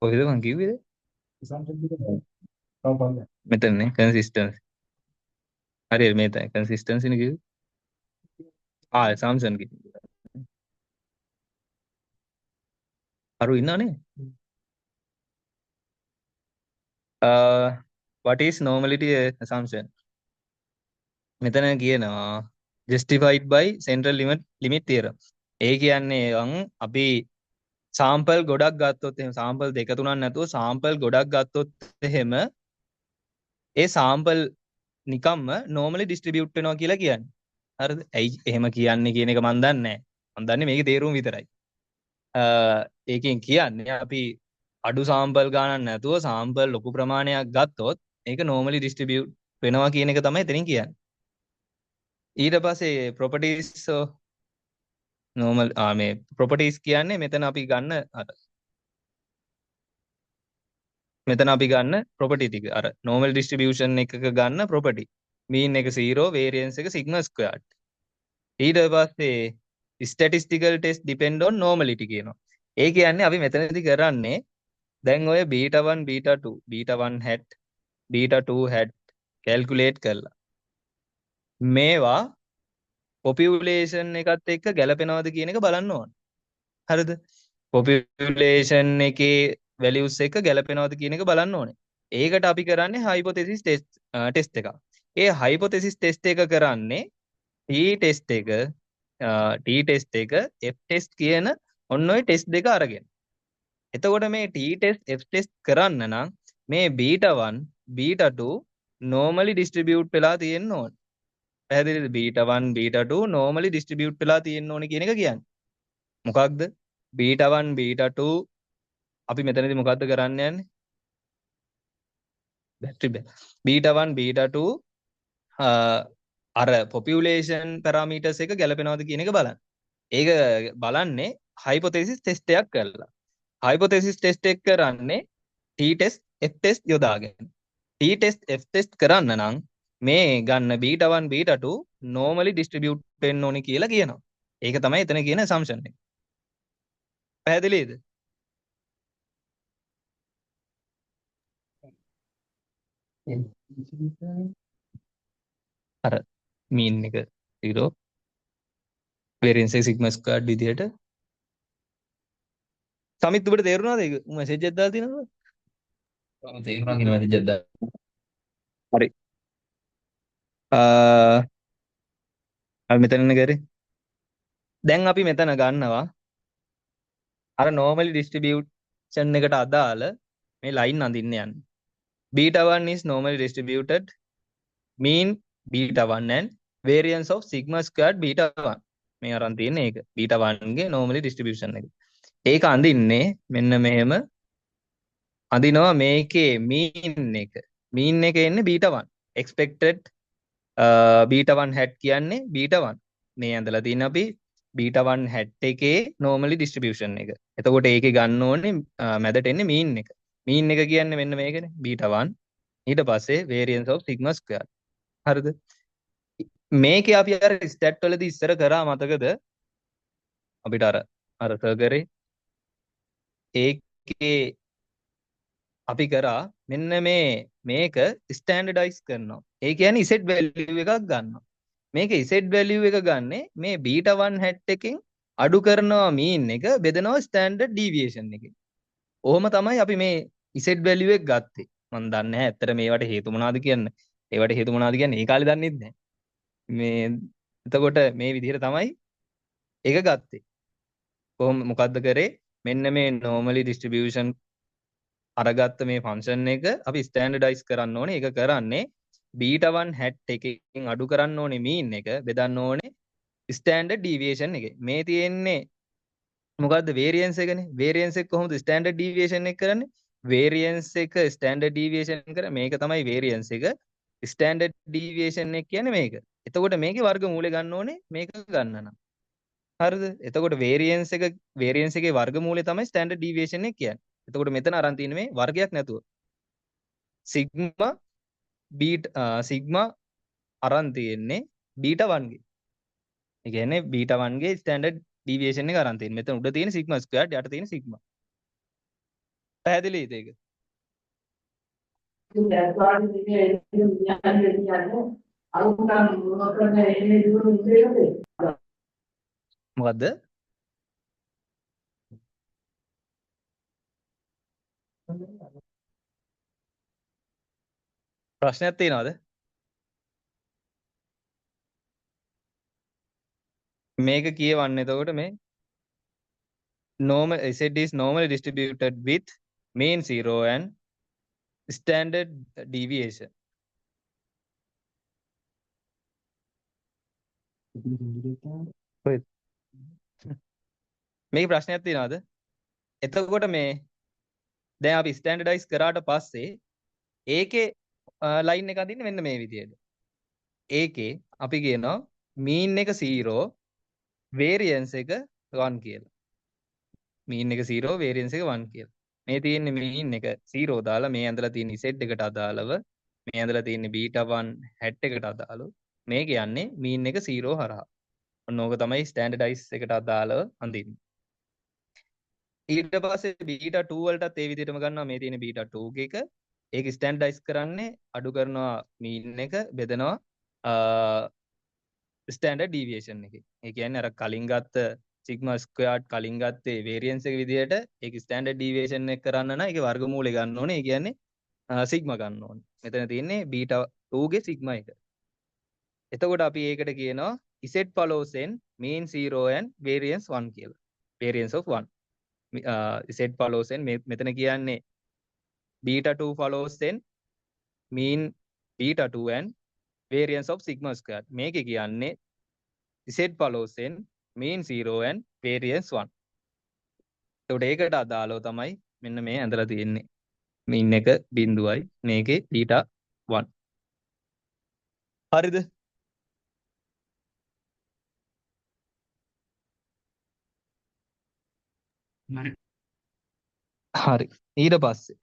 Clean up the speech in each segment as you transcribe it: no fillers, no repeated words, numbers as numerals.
කොහෙද මං කිව්වේද? මෙතනනේ කන්සිස්ටන්සි. හරියට මේ තමයි කන්සිස්ටන්සි නේ කිව්වේ. සාම්සන් කිව්වේ. අරු ඉන්නවනේ. what is normality assumption? මෙතන කියනවා justified by central limit theorem. ඒ කියන්නේ අපි සාම්පල් ගොඩක් ගත්තොත් එහෙම සාම්පල් දෙක තුනක් නැතුව සාම්පල් ගොඩක් ගත්තොත් එහෙම ඒ සාම්පල් නිකම්ම normally distribute වෙනවා කියලා කියන්නේ. හරිද? ඇයි එහෙම කියන්නේ කියන එක මම දන්නේ නැහැ. මම දන්නේ මේකේ තේරුම විතරයි. ඒකෙන් කියන්නේ අපි අඩු සාම්පල් ගණන් නැතුව සාම්පල් ලොකු ප්‍රමාණයක් ගත්තොත් ඒක normally distribute වෙනවා කියන එක තමයි එතනින් කියන්නේ. ඊට පස්සේ properties normal මේ properties කියන්නේ මෙතන අපි ගන්න මෙතන අපි ගන්න property ටික අර normal distribution එකක ගන්න property mean එක 0 variance එක sigma squared ඊට පස්සේ statistical test depend on normality කියනවා. ඒ කියන්නේ අපි මෙතනදී කරන්නේ දැන් ඔය beta 1 beta 2 beta 1 hat beta 2 hat calculate කරලා මේවා population එකත් එක්ක ගැලපෙනවද කියන එක බලන්න ඕන. හරිද? population එකේ values එක ගැලපෙනවද කියන එක බලන්න ඕනේ. ඒකට අපි කරන්නේ hypothesis test එකක්. ඒ hypothesis test එක කරන්නේ t-test එක t-test එක f-test කියන ඔන්න ඔය test දෙක අරගෙන. එතකොට මේ t-test f-test කරන්න නම් මේ beta 1 beta 2 normally distribute වෙලා තියෙන්න ඕන. පැහැදිලිද? beta 1 beta 2 normally distribute වෙලා තියෙන්න ඕනේ කියන එක කියන්නේ. මොකක්ද? beta 1 beta 2 අපි මෙතනදී මොකද්ද කරන්න යන්නේ? බැටරි බෑ. beta 1 beta 2 අර population parameters එක ගැලපෙනවද කියන එක බලන්න. ඒක බලන්නේ hypothesis test එකක් කරලා. hypothesis test එක කරන්නේ t-test f-test යොදාගෙන. t-test f-test කරන්න නම් මේ ගන්න beta 1 beta 2 normally distribute වෙන්න ඕනේ කියලා කියනවා. ඒක තමයි එතන කියන assumption එක. පැහැදිලිද? අර mean එක 0 variance එක sigma squared විදියට සමිත් ඔබට තේරුණාද ඒක මැසේජ් එකක් දාලා තියෙනවද? ඔව් තේරුණා කියන මැසේජ් එකක් දාලා. හරි. අපි මෙතන කරේ. දැන් අපි මෙතන ගන්නවා අර normally distribution එකට අදාළ මේ line අඳින්න යන්නේ. beta 1 is normally distributed mean beta 1 and variance of sigma squared beta 1 මේ අරන් තියෙන එක beta 1 ගේ normally distribution එක. ඒක අඳින්නේ මෙන්න මෙහෙම අඳිනවා මේකේ mean එක එන්නේ beta 1 expected beta 1 hat කියන්නේ beta 1 මේ ඇඳලා තියෙන අපි beta 1 hat එකේ normally distribution එක. එතකොට ඒකේ ගන්න ඕනේ මැදට එන්නේ mean එක. mean එක කියන්නේ මෙන්න මේකනේ beta 1 ඊට පස්සේ variance of sigma square. හරිද? මේකේ අපි අර stat වලදී ඉස්සර කරා මතකද? අපිට අර කරේ ඒකේ අපි කරා මෙන්න මේක ස්ටෑන්ඩඩයිස් කරනවා. ඒ කියන්නේ z value එකක් ගන්නවා. මේක z value එක ගන්නෙ මේ beta 1 hat එකෙන් අඩු කරනවා mean එක බෙදනවා standard deviation එකෙන්. ඔහොම තමයි අපි මේ z value එක ගත්තේ. මම දන්නේ නැහැ ඇත්තට මේවට හේතු මොනවද කියන්නේ. ඒවට හේතු මොනවද කියන්නේ ඒ කාලේ දන්නෙත් නැහැ. මේ එතකොට මේ විදිහට තමයි ඒක ගත්තේ. කොහොම මොකද්ද කරේ? මෙන්න මේ normally distribution අරගත්ත මේ ෆන්ක්ෂන් එක අපි ස්ටෑන්ඩඩයිස් කරන්න ඕනේ. ඒක කරන්නේ beta 1 hat එකකින් අඩු කරන්න ඕනේ mean එක බෙදන්න ඕනේ standard deviation එකේ. මේ තියෙන්නේ මොකද්ද variance එකනේ. variance එක කොහොමද standard deviation එක කරන්නේ? variance එක standard deviation කර මේක තමයි variance එක. standard deviation එක කියන්නේ මේක. එතකොට මේකේ වර්ගමූලය ගන්න ඕනේ මේක ගන්න නම්. හරිද? එතකොට variance එකේ වර්ගමූලය තමයි standard deviation එක කියන්නේ. එතකොට මෙතන අරන් තියෙන්නේ මේ වර්ගයක් නැතුව sigma අරන් තියෙන්නේ beta 1 ගේ. ඒ කියන්නේ beta 1 ගේ standard deviation එක අරන් තියෙන්නේ. මෙතන උඩ තියෙන sigma squared යට තියෙන sigma. පැහැදිලිද ඒක? මොකද්ද? ප්‍රශ්නයක් තියෙනවද? මේක කියවන්න එතකොට මේ normal Z is normally distributed with mean zero and standard deviation. ඔය මේක ප්‍රශ්නයක් තියෙනවද? එතකොට මේ දැන් අපි ස්ටෑන්ඩඩයිස් කරාට පස්සේ ඒකේ ලයින් එක අදින්නේ මෙන්න මේ විදියට. ඒකේ අපි කියනවා mean එක 0 variance එක 1 කියලා. mean එක 0 variance එක 1 කියලා. මේ තියෙන්නේ mean එක 0 දාලා මේ ඇඳලා තියෙන z එකට අදාළව මේ ඇඳලා තියෙන්නේ β1 hat එකට අදාළව මේ කියන්නේ mean එක 0 හරහා. ඔන්න ඕක තමයි ස්ටෑන්ඩඩයිස් එකට අදාළව අඳින්නේ. ඊට පස්සේ β2 වලටත් ඒ විදිහටම ගන්නවා මේ තියෙන β2 එක. ඒක ස්ටෑන්ඩඩයිස් කරන්නේ අඩු කරනවා mean එක බෙදනවා ස්ටෑන්ඩඩ් ඩීවියේෂන් එකේ. ඒ කියන්නේ අර කලින් ගත්ත සිග්මා ස්ක්වයර්ඩ් කලින් ගත්තේ වේරියන්ස් එක විදිහට ඒක ස්ටෑන්ඩඩ් ඩීවියේෂන් එක කරන්න නම් ඒකේ වර්ගමූලය ගන්න ඕනේ. ඒ කියන්නේ සිග්මා ගන්න ඕනේ. මෙතන තියෙන්නේ β2 ගේ සිග්මා එක. එතකොට අපි ඒකට කියනවා z follows n mean 0 and variance 1 කියලා. variance of 1. z follows n මෙතන කියන්නේ β2 follows n mean β2 and variance of sigma square. මේක කියන්නේ z follows n mean 0 and variance 1. එතකොට ඒකට අදාළව තමයි මෙන්න මේ ඇඳලා තියෙන්නේ. mean එක බිඳුවයි මේකේ β1. හරිද? හරි. ඊට පස්සේ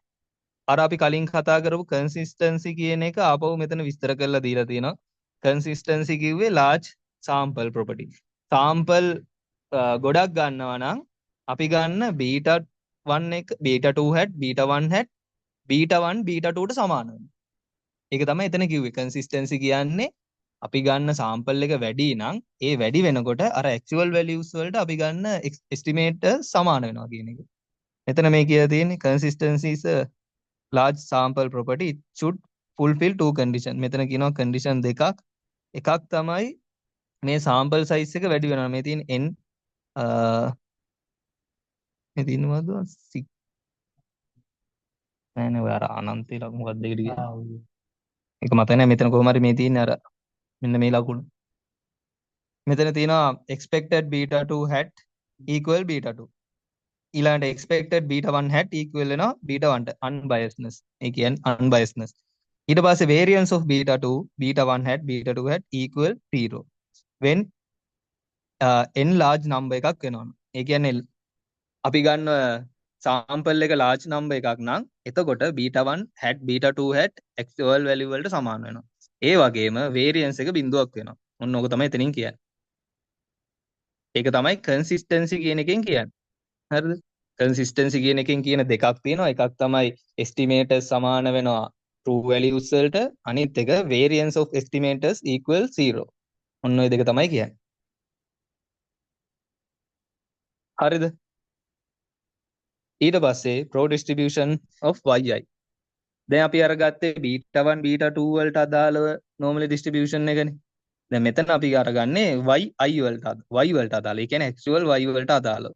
අර අපි කලින් කතා කරපු consistency කියන එක ආපහු මෙතන විස්තර කරලා දීලා තියෙනවා. consistency කිව්වේ large sample property. sample ගොඩක් ගන්නවා නම් අපි ගන්න β1 එක β2 hat β1 hat β1 β2 ට සමාන වෙනවා. ඒක තමයි එතන කිව්වේ consistency කියන්නේ අපි ගන්න sample එක වැඩි නම් ඒ වැඩි වෙනකොට අර actual values වලට අපි ගන්න estimate සමාන වෙනවා කියන එක. මෙතන මේ කියලා තියෙන්නේ consistency is a large sample property it should fulfill two condition. මෙතන කියනවා condition දෙකක්. එකක් තමයි මේ sample size එක වැඩි වෙනවා. මේ තියෙන n මේ තියෙනවද නෑ නෑ ඔය අර අනන්තේ ලකුණු මොකක්ද ඒකට කියන්නේ? ඒක මතක නෑ මෙතන කොහොම හරි මේ තියෙන්නේ අර මෙන්න මේ ලකුණු. මෙතන තියෙනවා expected beta2 hat equal beta2. ඊළඟට expected beta1 hat equal වෙනවා beta1 ට unbiasedness. ඒ කියන්නේ unbiasedness. ඊට පස්සේ variance of beta2 beta1 hat beta2 hat equal 0 when n large number එකක් වෙනවා. ඒ කියන්නේ අපි ගන්න sample එක large number එකක් නම් එතකොට beta1 hat beta2 hat actual value වලට සමාන වෙනවා. ඒ වගේම variance එක බිඳුවක් වෙනවා. ඔන්න ඕක තමයි එතනින් කියන්නේ. ඒක තමයි consistency කියන එකෙන් කියන්නේ. හරිද? consistency කියන එකෙන් කියන දෙකක් තියෙනවා. එකක් තමයි estimators සමාන වෙනවා true values වලට. අනිත් එක variance of estimators equal 0. ඔන්න ඔය දෙක තමයි කියන්නේ. හරිද? ඊට පස්සේ pro distribution of yi. දැන් අපි අර ගත්තේ β1 β2 වලට අදාළව normally distribution එකනේ. දැන් මෙතන අපි අරගන්නේ yi වලට අදාළ. ඒ කියන්නේ actual y වලට අදාළව.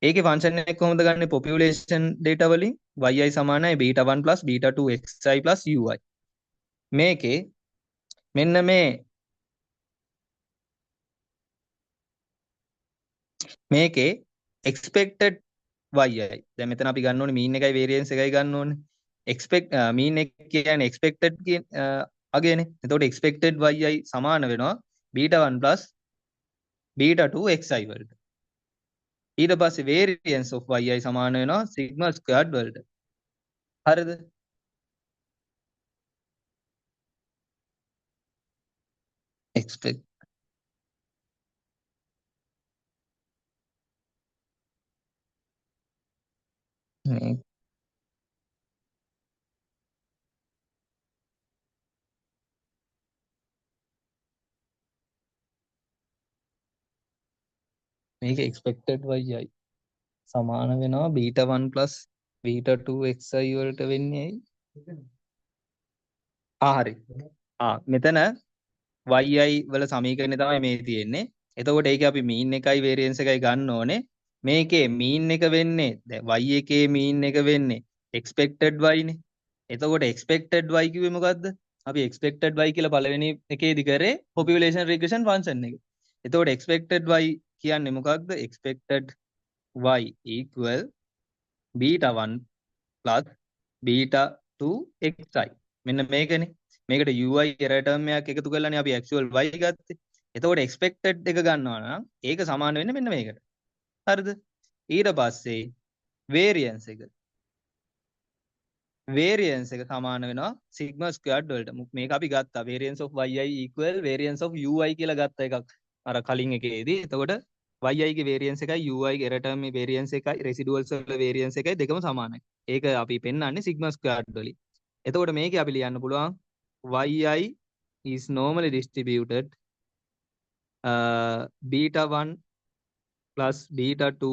ඒකේ ෆන්ක්ෂන් එක කොහොමද ගන්නෙ? population data වලින් yi සමානයි β1 β2 xi ui. මේකේ මෙන්න මේකේ expected yi. දැන් මෙතන අපි ගන්න ඕනේ mean එකයි variance එකයි ගන්න ඕනේ. mean එක කියන්නේ expected කියන අගයනේ. එතකොට expected yi සමාන වෙනවා β1 β2 xi වලට. ඊට පස්සේ variance of yi සමාන වෙනවා sigma squared වලට. හරිද? expect මේක expected yi සමාන වෙනවා β1 plus β2 xi වලට වෙන්නේ ඇයි? හරි. මෙතන yi වල සමීකරණය තමයි මේ තියෙන්නේ. එතකොට ඒකේ අපි mean එකයි variance එකයි ගන්න ඕනේ. මේකේ mean එක වෙන්නේ දැන් y එකේ mean එක වෙන්නේ expected y නේ. එතකොට expected y කිව්වේ මොකද්ද? අපි expected y කියලා පළවෙනි එකේදී කරේ population regression function එක. එතකොට expected y කියන්නේ මොකක්ද? expected y equal β1 plus β2 xi. මෙන්න මේකනේ. මේකට ui error term එකක් එකතු කරලානේ අපි actual y ගත්තේ. එතකොට expected එක ගන්නවා නම් ඒක සමාන වෙන්නේ මෙන්න මේකට. හරිද? ඊට පස්සේ variance එක. variance එක සමාන වෙනවා sigma squared වලට. මේක අපි ගත්තා variance of yi equal variance of ui කියලා ගත්ත එකක් අර කලින් එකේදී. එතකොට yi ගේ variance එකයි ui ගේ error term මේ variance එකයි residuals වල variance එකයි දෙකම සමානයි. ඒක අපි පෙන්වන්නේ sigma squared වලින්. එතකොට මේකේ අපි ලියන්න පුළුවන් yi is normally distributed β1 plus β2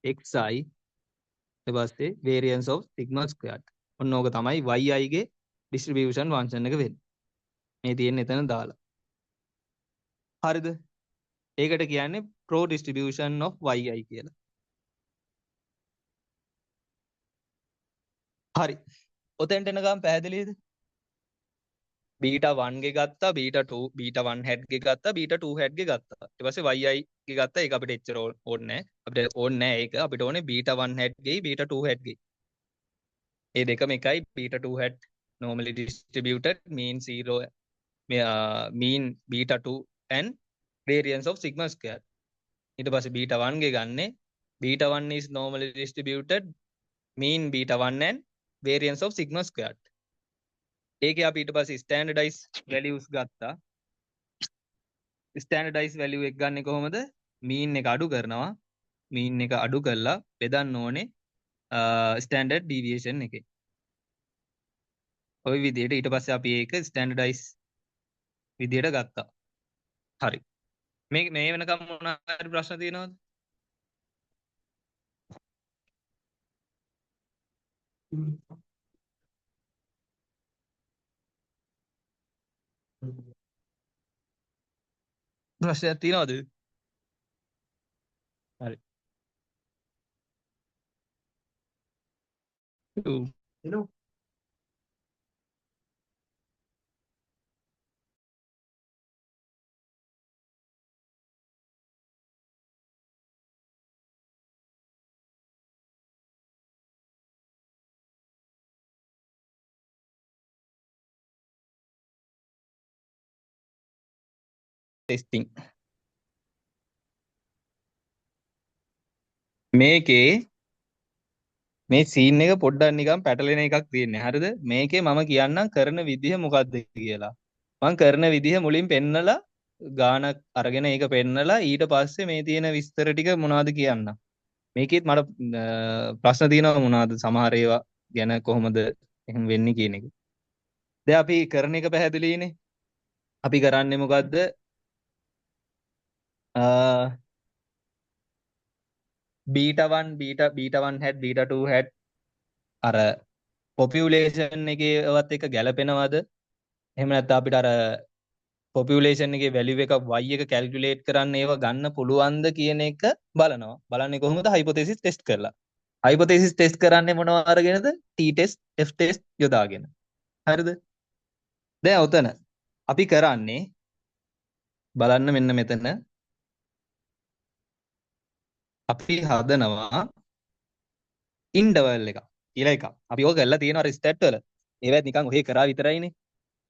xi ඊට පස්සේ variance of sigma squared. ඔන්න ඕක තමයි yi ගේ distribution function එක වෙන්නේ. මේ තියෙන්නේ එතන දාලා. හරිද? ඒකට කියන්නේ pro distribution of yi කියලා. හරි. ඔතෙන්ට එනකම් පැහැදිලිද? β1 ගේ ගත්තා β2 β1 hat ගේ ගත්තා β2 hat ගේ ගත්තා. ඊට පස්සේ yi ගේ ගත්තා. ඒක අපිට එච්චර ඕනේ නැහැ. අපිට ඕනේ නැහැ ඒක. අපිට ඕනේ β1 hat ගේ β2 hat ගේ. ඒ දෙකම එකයි. β2 hat normally distributed mean 0 mean β2 and variance of sigma square. ඊට පස්සේ β1 ගේ ගන්නේ β1 is normally distributed mean β1 and variance of sigma square. ඒකේ අපි ඊට පස්සේ standardize values ගත්තා. standardize value එක ගන්නේ කොහොමද? mean එක අඩු කරනවා. mean එක අඩු කරලා බෙදන්න ඕනේ standard deviation එකේ. ওই විදිහට ඊට පස්සේ අපි ඒක standardize විදිහට ගත්තා. හරි. මේ වෙනකම් මොනවා හරි ප්‍රශ්න තියෙනවද? ප්‍රශ්නයක් තියෙනවද? හරි. hello testing මේකේ මේ සීන් එක පොඩ්ඩක් නිකන් පැටලෙන එකක් තියෙන්නේ. හරිද? මේකේ මම කියන්නම් කරන විදිහ මොකක්ද කියලා. මම කරන විදිහ මුලින් පෙන්නලා ගානක් අරගෙන ඒක පෙන්නලා ඊට පස්සේ මේ තියෙන විස්තර ටික මොනවද කියන්න. මේකෙත් මට ප්‍රශ්න තියෙනවා මොනවද සමහර ඒවා ගැන කොහොමද එහෙම වෙන්නේ කියන එක. දැන් අපි කරන එක පැහැදිලිනේ. අපි කරන්නේ මොකද්ද? β1 β1 hat β2 hat අර population එකේවත් එක ගැලපෙනවද? එහෙම නැත්නම් අපිට අර population එකේ value එක y එක calculate කරන්න ඒව ගන්න පුළුවන්ද කියන එක බලනවා. බලන්නේ කොහොමද? hypothesis test කරලා. hypothesis test කරන්නේ මොනවා අරගෙනද? t test, f test යොදාගෙන. හරිද? දැන් උතන අපි කරන්නේ බලන්න මෙන්න මෙතන අපි හදනවා interval එක කියලා එකක්. අපි ඕක කරලා තියෙනවා අර stat වල. ඒවත් නිකන් ඔහේ කරා විතරයිනේ.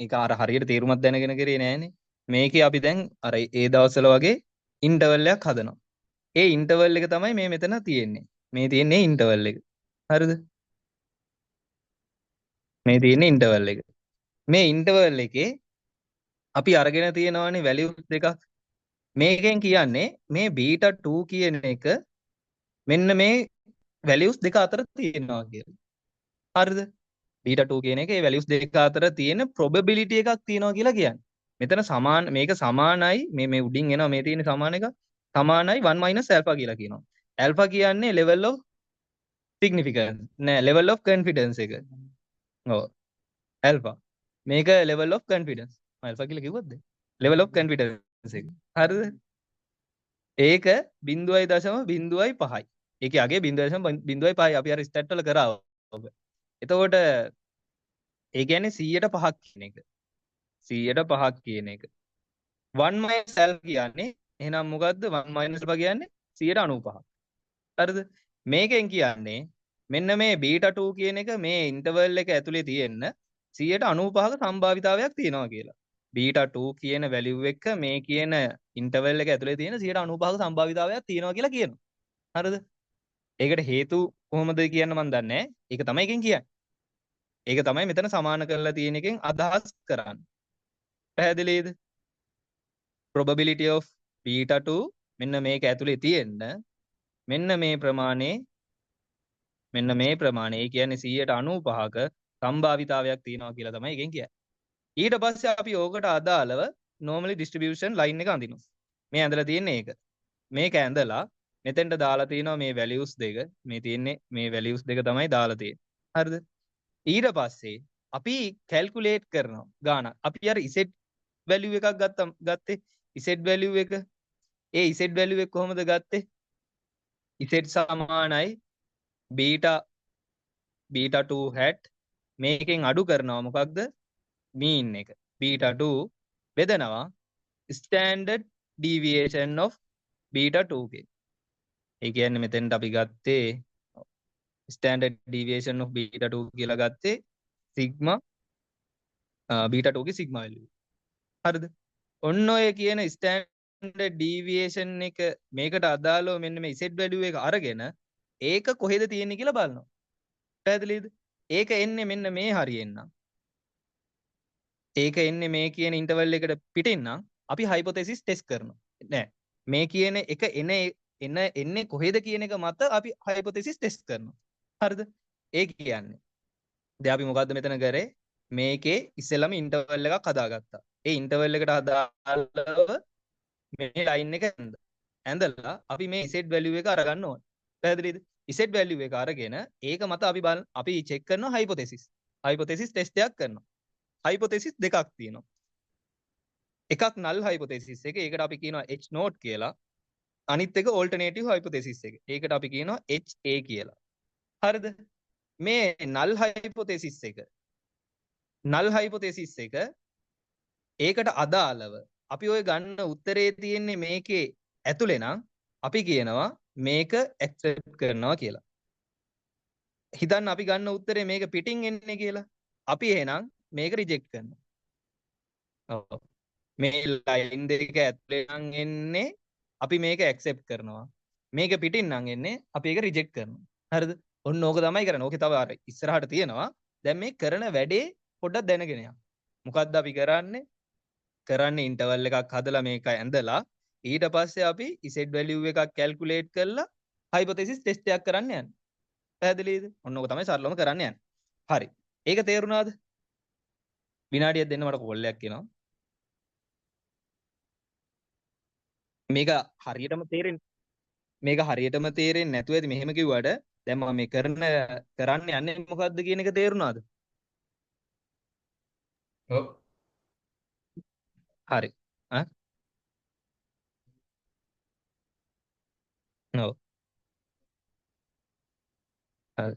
ඒක අර හරියට තේරුමක් දැනගෙන කරේ නෑනේ. මේකේ අපි දැන් අර ඒ දවස්වල වගේ ඉන්ටර්වල් එකක් හදනවා. ඒ ඉන්ටර්වල් එක තමයි මේ මෙතන තියෙන්නේ. මේ තියෙන්නේ ඉන්ටර්වල් එක. හරිද? මේ තියෙන්නේ ඉන්ටර්වල් එක. මේ ඉන්ටර්වල් එකේ අපි අරගෙන තියෙනවානේ වැලියුස් දෙකක්. මේකෙන් කියන්නේ මේ β2 කියන එක මෙන්න මේ වැලියුස් දෙක අතර තියෙනවා කියලා. හරිද? β2 කියන එක ඒ වැලියුස් දෙක අතර තියෙන probability එකක් තියෙනවා කියලා කියන්නේ. මෙතන සමාන මේක සමානයි මේ උඩින් එනවා මේ තියෙන සමාන එක සමානයි 1 minus alpha කියලා කියනවා. alpha කියන්නේ level of significance නෑ level of confidence එක. ඔව් alpha. මේක level of confidence. alpha කියලා කිව්වද? level of confidence එක. හරිද? ඒක 0.05යි. ඒකේ අගේ 0.05යි අපි අර ස්ටැට් වල කරා ඔබ. එතකොට ඒ කියන්නේ 100ට 5ක් කියන එක. 100ට 5ක් කියන එක. 1 minus alpha කියන්නේ එහෙනම් මොකද්ද 1 minus alpha කියන්නේ 195ක්. හරිද? මේකෙන් කියන්නේ මෙන්න මේ බීටා 2 කියන එක මේ ඉන්ටර්වල් එක ඇතුලේ තියෙන්න 195ක සම්භාවිතාවයක් තියෙනවා කියලා. බීටා 2 කියන වැලියු එක මේ කියන ඉන්ටර්වල් එක ඇතුලේ තියෙන 195ක සම්භාවිතාවයක් තියෙනවා කියලා කියනවා. හරිද? ඒකට හේතු කොහොමද කියන්න මම දන්නේ නැහැ. ඒක තමයි එකෙන් කියන්නේ. ඒක තමයි මෙතන සමාන කරලා තියෙන එකෙන් අදහස් කරන්නේ. පැහැදිලිද? probability of beta 2 මෙන්න මේක ඇතුලේ තියෙන්න මෙන්න මේ ප්‍රමාණය ඒ කියන්නේ 195ක සම්භාවිතාවයක් තියෙනවා කියලා තමයි එකෙන් කියන්නේ. ඊට පස්සේ අපි ඕකට අදාළව normally distribution line එක අඳිනවා. මේ ඇඳලා තියෙන්නේ ඒක. මේක ඇඳලා මෙතෙන්ට දාලා තිනවා මේ values දෙක. මේ තියෙන්නේ මේ values දෙක තමයි දාලා තියෙන්නේ. හරිද? ඊට පස්සේ අපි calculate කරනවා ගාණක්. අපි අර z value එකක් ගත්තේ z value එක. ඒ z value එක කොහොමද ගත්තේ? z සමානයි beta 2 hat මේකෙන් අඩු කරනවා මොකක්ද? mean එක. beta 2 බෙදනවා standard deviation of beta 2 ගේ. ඒ කියන්නේ මෙතෙන්ට අපි ගත්තේ standard deviation of beta 2 කියලා ගත්තේ sigma beta 2 ගේ sigma value. හරිද? ඔන්න ඔය කියන standard deviation එක මේකට අදාළව මෙන්න මේ z value එක අරගෙන ඒක කොහෙද තියෙන්නේ කියලා බලනවා. පැහැදිලිද? ඒක එන්නේ මෙන්න මේ හරියෙන් නම්. ඒක එන්නේ මේ කියන ඉන්ටර්වල් එකට පිටින් නම් අපි hypothesis test කරනවා. නෑ. මේ කියන එක එන්නේ කොහෙද කියන එක මත අපි hypothesis test කරනවා. හරිද? ඒ කියන්නේ දැන් අපි මොකද්ද මෙතන කරේ? මේකේ ඉස්සෙල්ලාම ඉන්ටර්වල් එකක් හදාගත්තා. ඒ ඉන්ටර්වල් එකට අදාළව මේ ලයින් එක ඇඳලා අපි මේ z value එක අරගන්න ඕනේ. පැහැදිලිද? z value එක අරගෙන ඒක මත අපි check කරනවා hypothesis. hypothesis test එකක් කරනවා. hypothesis දෙකක් තියෙනවා. එකක් null hypothesis එක. ඒකට අපි කියනවා H naught කියලා. අනිත් එක alternative hypothesis එක. ඒකට අපි කියනවා HA කියලා. හරිද? මේ null hypothesis එක ඒකට අදාළව අපි ඔය ගන්න උත්තරේ තියෙන්නේ මේකේ ඇතුලේ නම් අපි කියනවා මේක accept කරනවා කියලා. හිතන්න අපි ගන්න උත්තරේ මේක පිටින් එන්නේ කියලා. අපි එහෙනම් මේක රිජෙක්ට් කරනවා. ඔව්. මේ ලයින් දෙක ඇතුලේ නම් එන්නේ අපි මේක accept කරනවා. මේක පිටින් නම් එන්නේ අපි ඒක රිජෙක්ට් කරනවා. හරිද? ඔන්න ඕක තමයි කරන්නේ. ඕකේ තව අර ඉස්සරහට තියෙනවා. දැන් මේ කරන වැඩේ පොඩ්ඩක් දැනගෙන යන්න. මොකද්ද අපි කරන්නේ? කරන්නේ ඉන්ටර්වල් එකක් හදලා මේක ඇඳලා ඊට පස්සේ අපි z value එකක් calculate කරලා hypothesis test එකක් කරන්න යන්නේ. පැහැදිලිද? ඔන්න ඕක තමයි සරලවම කරන්න යන්නේ. හරි. ඒක තේරුණාද? විනාඩියක් දෙන්න මට කෝල් එකක් එනවා. මේක හරියටම තේරෙන්නේ නැතුව ඇති මෙහෙම කිව්වට දැන් මම මේ කරන්න යන්නේ මොකද්ද කියන එක තේරුණාද? ඔව්. හරි. ඈ? ඔව්. හරි.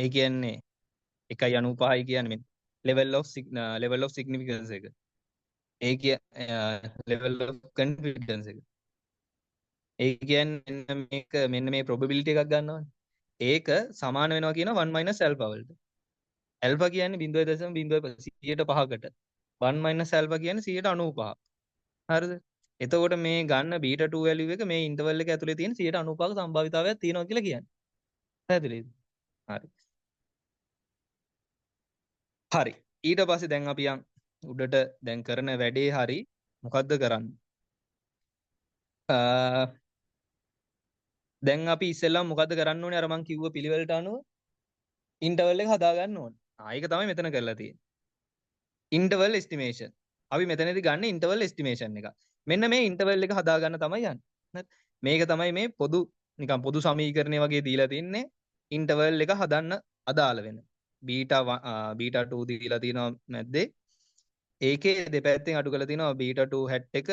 ඒ කියන්නේ 1.95යි කියන්නේ මේ level of significance එක. ඒ කිය level of confidence එක. ඒ කියන්නේ මෙන්න මේ probability එකක් ගන්නවනේ. ඒක සමාන වෙනවා කියන 1 minus alpha වලට. alpha කියන්නේ 0.05කට. 1 minus alpha කියන්නේ 195ක්. හරිද? එතකොට මේ ගන්න beta 2 value එක මේ interval එක ඇතුලේ තියෙන 195ක සම්භාවිතාවයක් තියෙනවා කියලා කියන්නේ. පැහැදිලිද? හරි. හරි. ඊට පස්සේ දැන් අපි යන් උඩට දැන් කරන වැඩේ හරි මොකද්ද කරන්නේ? දැන් අපි ඉස්සෙල්ලාම මොකද්ද කරන්න ඕනේ? අර මං කිව්ව පිළිවෙලට අනුව ඉන්ටර්වල් එක හදා ගන්න ඕනේ. ඒක තමයි මෙතන කරලා තියෙන්නේ. ඉන්ටර්වල් එස්ටිමේෂන්. අපි මෙතනදී ගන්න ඉන්ටර්වල් එස්ටිමේෂන් එක. මෙන්න මේ ඉන්ටර්වල් එක හදාගන්න තමයි යන්නේ. හරි. මේක තමයි මේ පොදු නිකන් පොදු සමීකරණය වගේ දීලා තින්නේ ඉන්ටර්වල් එක හදන්න අදාළ වෙන. බීටා 2 දීලා තිනවා මැද්දේ. ඒකේ දෙපැත්තෙන් අඩු කරලා තිනවා බීටා 2 හැට් එක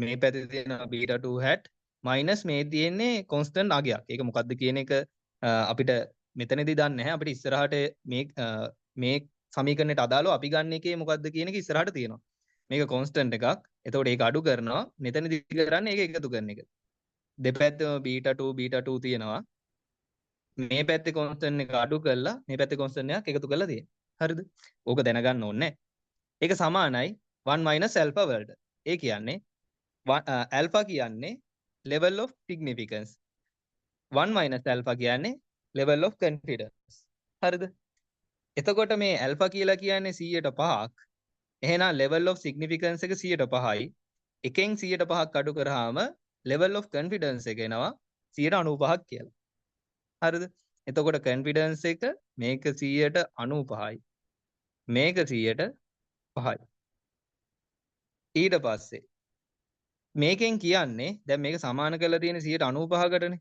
මේ පැත්තේ තියෙන බීටා 2 හැට් මයිනස් මේ තියෙන්නේ කොන්ස්ටන්ට් අගයක්. ඒක මොකද්ද කියන එක අපිට මෙතනදී දන්නේ නැහැ. අපිට ඉස්සරහට මේ සමීකරණයට අදාළව අපි ගන්න එකේ මොකද්ද කියන එක ඉස්සරහට තියෙනවා. මේක කොන්ස්ටන්ට් එකක්. එතකොට ඒක අඩු කරනවා. මෙතනදී කරන්නේ ඒක එකතු කරන එක. දෙපැත්තම බීටා 2 බීටා 2 තියෙනවා. මේ පැත්තේ කොන්ස්ටන්ට් එක අඩු කරලා මේ පැත්තේ කොන්ස්ටන්ට් එකක් එකතු කරලා තියෙනවා. හරිද? ඕක දැනගන්න ඕනේ. ඒක සමානයි 1 alpha වලට. ඒ කියන්නේ alpha කියන්නේ level of significance. 1 alpha කියන්නේ level of confidence. හරිද? එතකොට මේ alpha කියලා කියන්නේ 100%ක්. එහෙනම් level of significance එක 100%යි. එකෙන් 100%ක් අඩු කරාම level of confidence එක එනවා 95%ක් කියලා. හරිද? එතකොට confidence එක මේක 95%යි. මේක 100%යි. ඊට පස්සේ මේකෙන් කියන්නේ දැන් මේක සමාන කරලා තියෙන 95%කටනේ.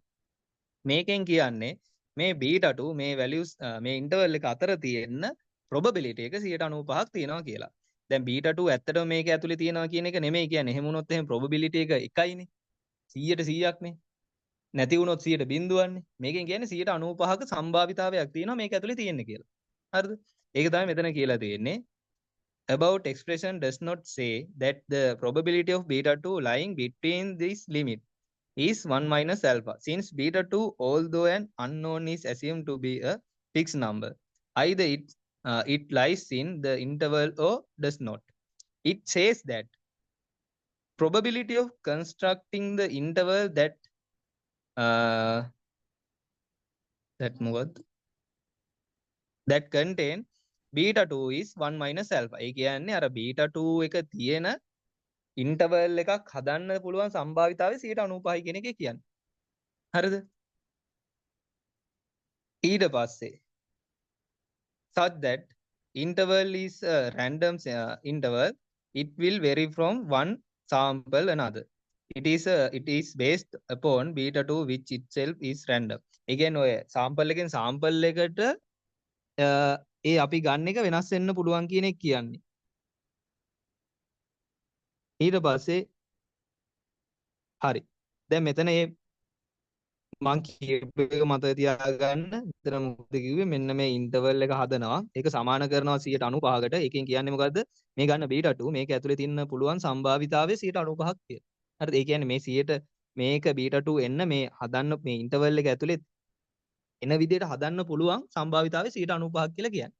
මේකෙන් කියන්නේ මේ බීටා 2 මේ values මේ interval එක අතර තියෙන probability එක 95%ක් තියෙනවා කියලා. දැන් බීටා 2 ඇත්තටම මේක ඇතුලේ තියෙනවා කියන එක නෙමෙයි කියන්නේ. එහෙම වුණොත් එහෙම probability එක එකයිනේ. 100ට 100ක්නේ. නැති වුණොත් 100ට බිඳුවන්නේ. මේකෙන් කියන්නේ 95%ක සම්භාවිතාවයක් තියෙනවා මේක ඇතුලේ තියෙන්නේ කියලා. හරිද? ඒක තමයි මෙතන කියලා තියෙන්නේ. About expression does not say that the probability of beta 2 lying between this limit is 1 alpha. Since beta 2, although an unknown, is assumed to be a fixed number, either it lies in the interval or does not. It says that probability of constructing the interval that contain beta 2 is 1 alpha. ඒ කියන්නේ අර beta 2 එක තියෙන interval එකක් හදන්න පුළුවන් සම්භාවිතාවය 95%යි කියන එක කියන්නේ. හරිද? ඊට පස්සේ such that interval is a random interval, it will vary from one sample another. It is based upon beta 2 which itself is random. ඒ කියන්නේ ඔය sample එකෙන් sample එකට ඒ අපි ගන්න එක වෙනස් වෙන්න පුළුවන් කියන එක කියන්නේ. ඊට පස්සේ හරි. දැන් මෙතන මේ මං කියපු එක මතක තියාගන්න. මෙතන මොකද කිව්වේ? මෙන්න මේ ඉන්ටර්වල් එක හදනවා. ඒක සමාන කරනවා 95%කට. ඒකෙන් කියන්නේ මොකද්ද? මේ ගන්න බීටා 2 මේක ඇතුලේ තියෙන පුළුවන් සම්භාවිතාවය 95%ක් කියලා. හරිද? ඒ කියන්නේ මේ 100ට මේක බීටා 2 එන්න මේ හදන්න මේ ඉන්ටර්වල් එක ඇතුලේ එන විදිහට හදන්න පුළුවන් සම්භාවිතාවය 95%ක් කියලා කියන්නේ.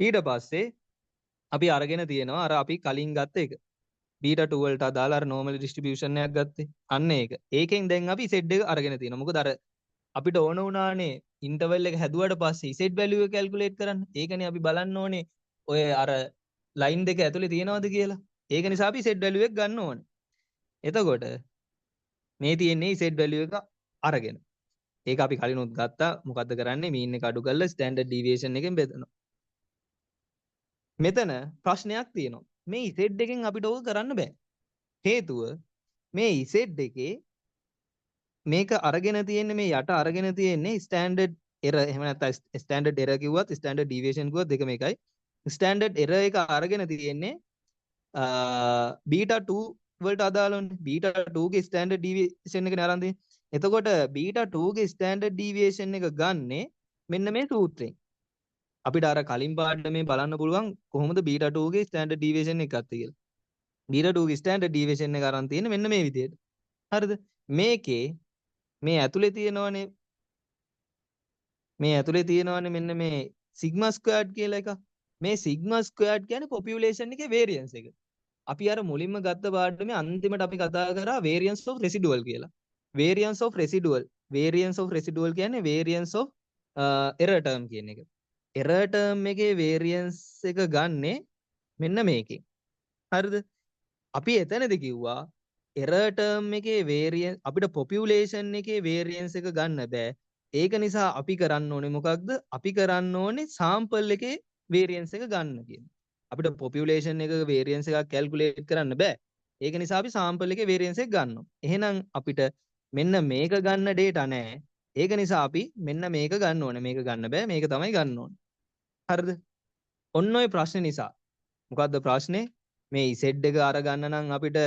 ඊට පස්සේ අපි අරගෙන තියෙනවා අර අපි කලින් ගත්ත එක. බීටා 2 වලට අදාළ අර normal distribution එකක් ගත්තේ. අන්න ඒක. ඒකෙන් දැන් අපි z එක අරගෙන තියෙනවා. මොකද අර අපිට ඕන වුණානේ ඉන්ටර්වල් එක හැදුවට පස්සේ z value එක calculate කරන්න. ඒකනේ අපි බලන්න ඕනේ ඔය අර line දෙක ඇතුලේ තියෙනවද කියලා. ඒක නිසා අපි z value එක ගන්න ඕනේ. එතකොට මේ තියෙන්නේ z value එක අරගෙන. ඒක අපි කලිනුත් ගත්තා. මොකද්ද කරන්නේ? mean එක අඩු කරලා standard deviation එකෙන් බෙදනවා. මෙතන ප්‍රශ්නයක් තියෙනවා. මේ z එකෙන් අපිට ඕක කරන්න බෑ. හේතුව මේ z එකේ මේක අරගෙන තියෙන්නේ මේ යට අරගෙන තියෙන්නේ standard error. එහෙම නැත්නම් standard error කිව්වත් standard deviation කිව්වත් දෙකම එකයි. standard error එක අරගෙන තියෙන්නේ beta 2 වලට අදාළවනේ. beta 2 ගේ standard deviation එක නේ අරන් තියෙන්නේ. එතකොට beta 2 ගේ standard deviation එක ගන්නෙ මෙන්න මේ සූත්‍රයෙන්. අපිට අර කලින් පාඩමේ බලන්න පුළුවන් කොහොමද beta 2 ගේ standard deviation එක ගත්තේ කියලා. beta 2 ගේ standard deviation එක අරන් තියෙන්නේ මෙන්න මේ විදිහට. හරිද? මේකේ මේ ඇතුලේ තියෙනවනේ මෙන්න මේ sigma squared කියලා එකක්. මේ sigma squared කියන්නේ population එකේ variance එක. අපි අර මුලින්ම ගත්ත පාඩමේ අන්තිමට අපි කතා කරා variance of residual කියලා. variance of residual කියන්නේ variance of error term කියන එක. error term එකේ variance එක ගන්නෙ මෙන්න මේකෙන්. හරිද? අපි එතනදී කිව්වා error term එකේ variance අපිට population එකේ variance එක ගන්න බෑ. ඒක නිසා අපි කරන්න ඕනේ මොකක්ද? අපි කරන්න ඕනේ sample එකේ variance එක ගන්න කියන. අපිට population එකක variance එකක් calculate කරන්න බෑ. ඒක නිසා අපි sample එකේ variance එක ගන්නවා. එහෙනම් අපිට මෙන්න මේක ගන්න data නැහැ. ඒක නිසා අපි මෙන්න මේක ගන්න ඕනේ. මේක ගන්න බෑ. මේක තමයි ගන්න ඕනේ. හරිද? ඔන්න ඔය ප්‍රශ්නේ නිසා. මොකද්ද ප්‍රශ්නේ? මේ Z එක අරගන්න නම් අපිට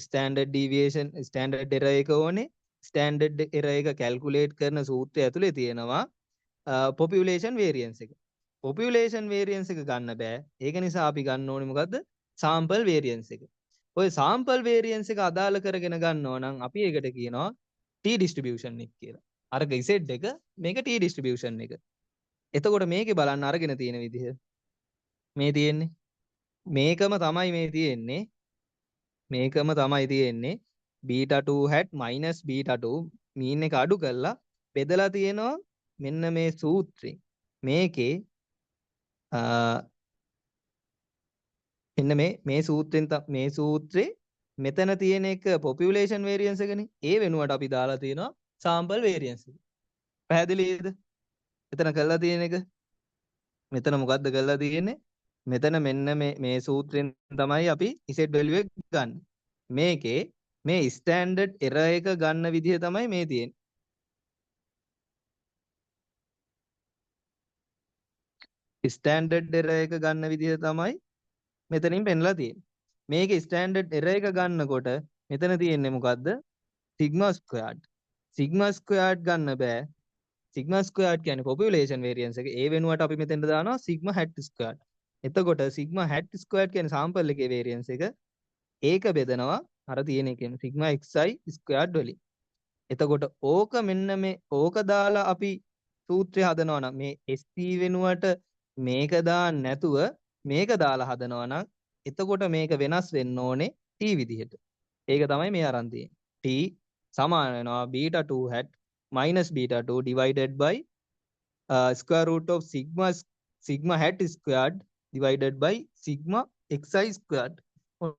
standard deviation standard error එක ඕනේ. standard error එක calculate කරන සූත්‍රය ඇතුලේ තියෙනවා population variance එක. population variance එක ගන්න බෑ. ඒක නිසා අපි ගන්න ඕනේ මොකද්ද? sample variance එක. ඔය sample variance එක අදාළ කරගෙන ගන්නව නම් අපි ඒකට කියනවා t distribution එක කියලා. අරක Z එක මේක t distribution එක. එතකොට මේකේ බලන්න අරගෙන තියෙන විදිහ මේ තියෙන්නේ මේකම තමයි මේ තියෙන්නේ මේකම තමයි තියෙන්නේ beta 2 hat minus beta 2 mean එක අඩු කරලා බෙදලා තියෙනවා මෙන්න මේ සූත්‍රේ මේකේ මෙන්න මේ සූත්‍රෙන් මේ සූත්‍රේ මෙතන තියෙන එක population variance එකනේ ඒ වෙනුවට අපි දාලා තියෙනවා sample variance එක පැහැදිලිද එතන කරලා තියෙන එක මෙතන මොකද්ද කරලා තියෙන්නේ මෙතන මෙන්න මේ සූත්‍රයෙන් තමයි අපි Z value එක ගන්න. මේකේ මේ standard error එක ගන්න විදිහ තමයි මේ තියෙන්නේ. standard error එක ගන්න විදිහ තමයි මෙතනින් පෙන්ලා තියෙන්නේ. මේකේ standard error එක ගන්නකොට මෙතන තියෙන්නේ මොකද්ද? sigma squared. sigma squared ගන්න බෑ. sigma squared කියන්නේ population variance එක. ඒ වෙනුවට අපි මෙතෙන්ට දානවා sigma hat squared. එතකොට sigma hat squared කියන්නේ sample එකේ variance එක. ඒක බෙදනවා අර තියෙන එකෙන් sigma xi squared වලින්. එතකොට ඕක මෙන්න මේ ඕක දාලා අපි සූත්‍රය හදනවා නම් මේ ST වෙනුවට මේක දාන්න නැතුව මේක දාලා හදනවා නම් එතකොට මේක වෙනස් වෙන්න ඕනේ t විදිහට. ඒක තමයි මේ අරන් තියෙන්නේ. t සමාන වෙනවා beta 2 hat minus beta 2 divided by square root of sigma hat squared divided by sigma xi squared.